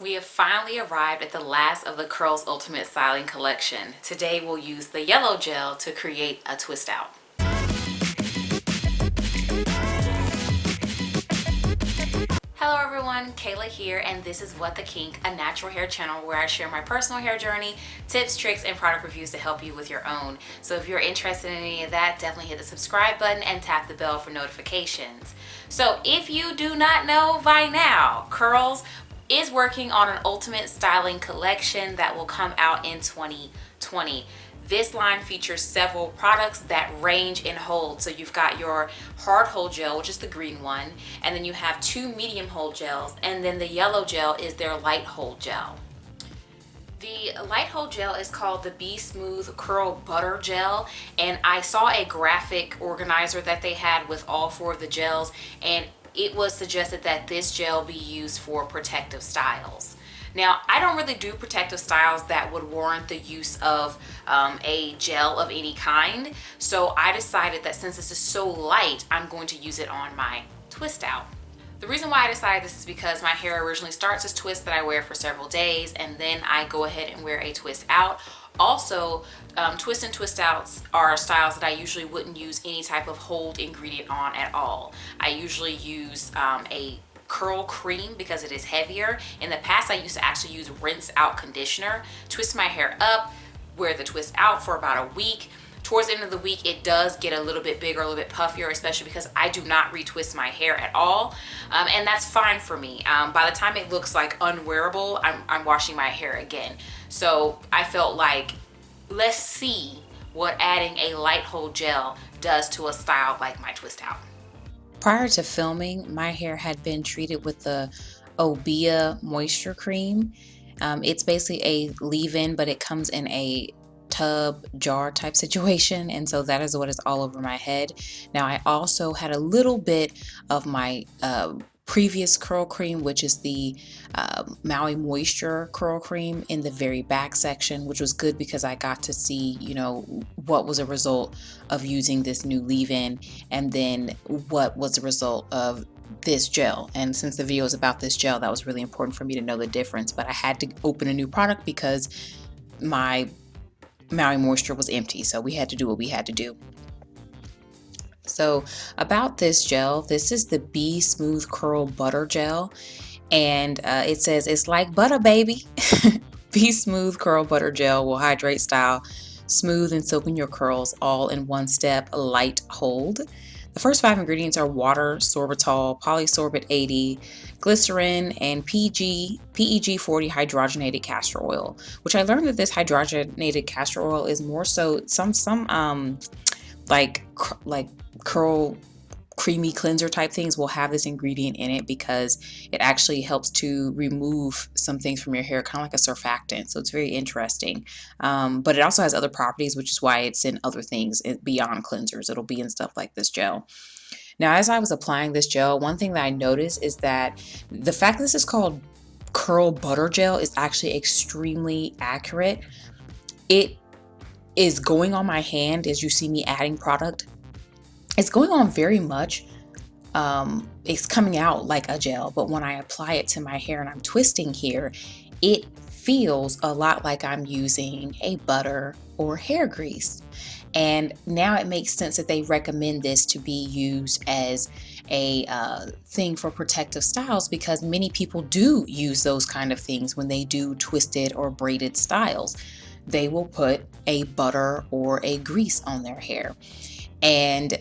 We have finally arrived at the last of the Curls Ultimate Styling Collection. Today we'll use the yellow gel to create a twist out. Hello everyone, Kayla here, and this is What the Kink, a natural hair channel where I share my personal hair journey, tips, tricks, and product reviews to help you with your own. So if you're interested in any of that, definitely hit the subscribe button and tap the bell for notifications. So if you do not know by now, Curls is working on an ultimate styling collection that will come out in 2020. This line features several products that range in hold. So you've got your hard hold gel, which is the green one, and then you have two medium hold gels, and then the yellow gel is their light hold gel. The light hold gel is called the Be Smooth Curl Butter Gel, and I saw a graphic organizer that they had with all four of the gels, and it was suggested that this gel be used for protective styles. Now, I don't really do protective styles that would warrant the use of a gel of any kind, so I decided that since this is so light, I'm going to use it on my twist out. The reason why I decided this is because my hair originally starts as twists that I wear for several days, and then I go ahead and wear a twist out. Also, twist and twist outs are styles that I usually wouldn't use any type of hold ingredient on at all. I usually use a curl cream because it is heavier. In the past, I used to actually use rinse out conditioner, twist my hair up, wear the twist out for about a week. Towards the end of the week, it does get a little bit bigger, a little bit puffier, especially because I do not retwist my hair at all, and that's fine for me. By the time it looks like unwearable, I'm washing my hair again. So I felt like, let's see what adding a light hold gel does to a style like my twist out. Prior to filming, my hair had been treated with the Obia Moisture Cream. It's basically a leave-in, but it comes in a tub jar type situation, and so that is what is all over my head. Now, I also had a little bit of my previous curl cream, which is the Maui Moisture curl cream, in the very back section, which was good because I got to see, what was a result of using this new leave-in, and then what was the result of this gel. And since the video is about this gel, that was really important for me to know the difference. But I had to open a new product because my Maui Moisture was empty, so we had to do what we had to do. So about this gel, this is the Be Smooth Curl Butter Gel, and it says it's like butter, baby. Be Smooth Curl Butter Gel will hydrate, style, smooth, and silken your curls all in one step, light hold. The first 5 ingredients are water, sorbitol, polysorbate 80, glycerin, and PEG 40 hydrogenated castor oil, which I learned that this hydrogenated castor oil is more so some like curl creamy cleanser type things will have this ingredient in it because it actually helps to remove some things from your hair, kind of like a surfactant. So it's very interesting. But it also has other properties, which is why it's in other things beyond cleansers. It'll be in stuff like this gel. Now, as I was applying this gel, one thing that I noticed is that the fact that this is called curl butter gel is actually extremely accurate. It is going on my hand as you see me adding product. It's going on very much. It's coming out like a gel, but when I apply it to my hair and I'm twisting here, it feels a lot like I'm using a butter or hair grease. And now it makes sense that they recommend this to be used as a thing for protective styles, because many people do use those kind of things when they do twisted or braided styles. They will put a butter or a grease on their hair. And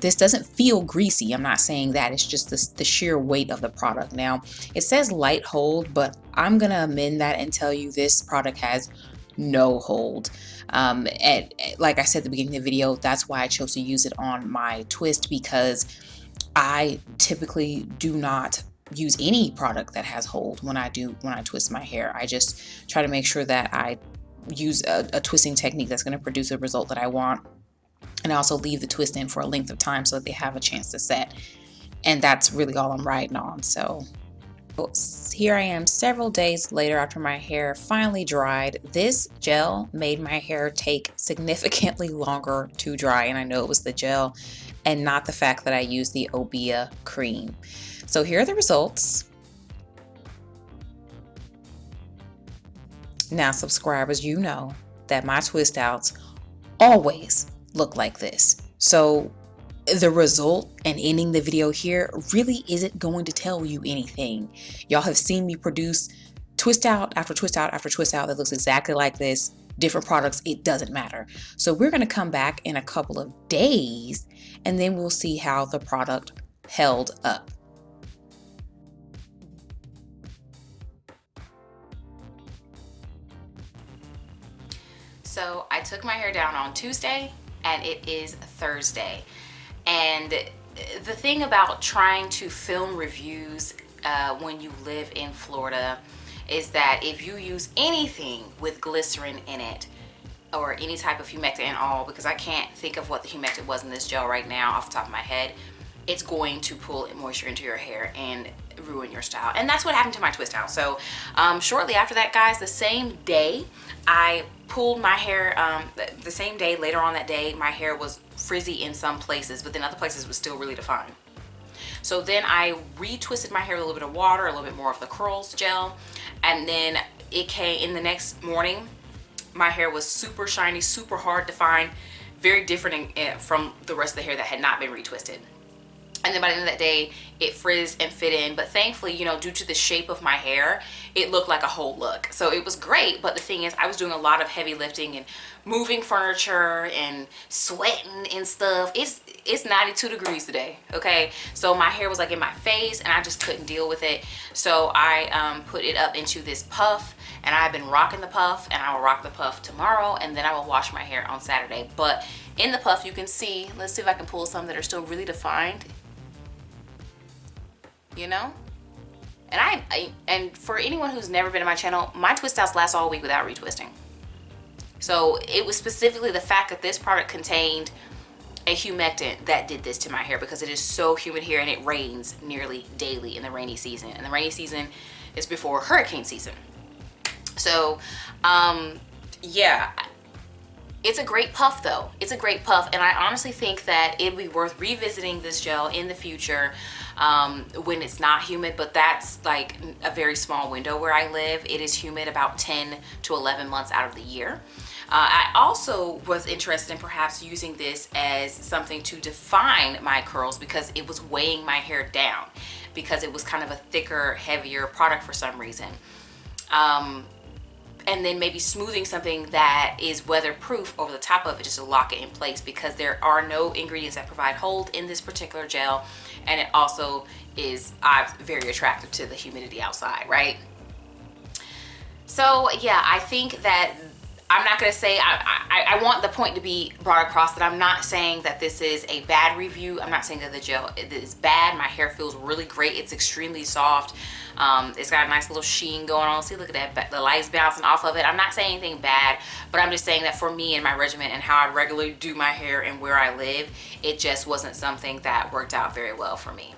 this doesn't feel greasy. I'm not saying that. It's just the sheer weight of the product. Now, it says light hold, but I'm going to amend that and tell you this product has no hold. And like I said at the beginning of the video, that's why I chose to use it on my twist, because I typically do not use any product that has hold when I twist my hair. I just try to make sure that I use a twisting technique that's going to produce a result that I want. And I also leave the twist in for a length of time so that they have a chance to set. And that's really all I'm riding on. So here I am several days later after my hair finally dried. This gel made my hair take significantly longer to dry. And I know it was the gel and not the fact that I used the Obia cream. So here are the results. Now, subscribers, you know that my twist outs always look like this. So the result and ending the video here really isn't going to tell you anything. Y'all have seen me produce twist out after twist out after twist out that looks exactly like this. Different products, it doesn't matter. So we're going to come back in a couple of days and then we'll see how the product held up. So I took my hair down on Tuesday and it is Thursday. And the thing about trying to film reviews when you live in Florida is that if you use anything with glycerin in it or any type of humectant at all, because I can't think of what the humectant was in this gel right now off the top of my head, it's going to pull moisture into your hair and ruin your style. And that's what happened to my twist out. So shortly after that, guys, the same day I pulled my hair, the same day, later on that day, my hair was frizzy in some places, but then other places was still really defined. So then I retwisted my hair with a little bit of water, a little bit more of the curls gel, and then it came in the next morning. My hair was super shiny, super hard defined, very different from the rest of the hair that had not been retwisted. And then by the end of that day, it frizzed and fit in. But thankfully, you know, due to the shape of my hair, it looked like a whole look. So it was great. But the thing is, I was doing a lot of heavy lifting and moving furniture and sweating and stuff. It's 92 degrees today, okay? So my hair was like in my face and I just couldn't deal with it. So I put it up into this puff and I've been rocking the puff, and I will rock the puff tomorrow, and then I will wash my hair on Saturday. But in the puff, you can see, let's see if I can pull some that are still really defined. You know, and and for anyone who's never been to my channel, my twist outs last all week without retwisting. So it was specifically the fact that this product contained a humectant that did this to my hair, because it is so humid here and it rains nearly daily in the rainy season, and the rainy season is before hurricane season. So yeah, it's a great puff though. It's a great puff, and I honestly think that it'd be worth revisiting this gel in the future when it's not humid, but that's like a very small window where I live. It is humid about 10 to 11 months out of the year. I also was interested in perhaps using this as something to define my curls, because it was weighing my hair down, because it was kind of a thicker, heavier product for some reason. And then maybe smoothing something that is weatherproof over the top of it just to lock it in place, because there are no ingredients that provide hold in this particular gel, and it also is very attractive to the humidity outside, right? So yeah, I think that I'm not going to say, I want the point to be brought across that I'm not saying that this is a bad review. I'm not saying that the gel is bad. My hair feels really great. It's extremely soft. It's got a nice little sheen going on. See, look at that, the light's bouncing off of it. I'm not saying anything bad, but I'm just saying that for me and my regimen and how I regularly do my hair and where I live, it just wasn't something that worked out very well for me.